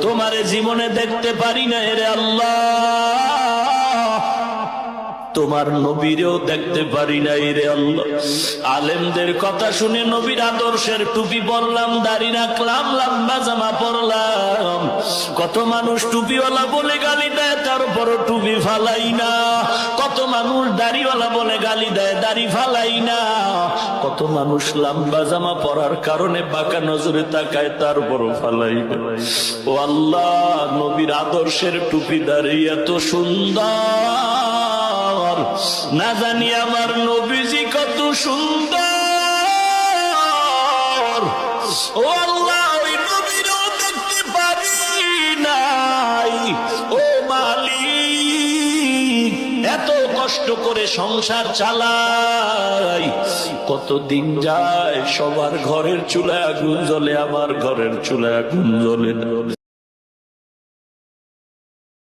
তোমারে জীবনে দেখতে পারি না রে আল্লাহ, তোমার নবীরেও দেখতে পারি নাই রে আল্লাহ। আলেমদের কথা শুনে নবীর আদর্শের টুপি পরলাম, দাড়ি রাখলাম, লম্বা জামা পরলাম। কত মানুষ টুপিওয়ালা বলে গালি দেয়, তারপরও টুপি ফালাই না। কত মানুষ দাড়িওয়ালা বলে গালি দেয়, দাড়ি ফালাই না। কত মানুষ লম্বা জামা পরার কারণে বাঁকা নজরে তাকায়, তারপরও ফালাই না। ও আল্লাহ, নবীর আদর্শের টুপি দাড়ি এত সুন্দর, না জানি আমার নবীজি কত সুন্দর। ও আল্লাহ, ওই নবীরও দেখতে পারি নাই। ও মালিক, এত কষ্ট করে সংসার চালাই, কতদিন যায়, সবার ঘরের চুলায় আগুন জ্বলে, আমার ঘরের চুলায় আগুন জ্বলে না।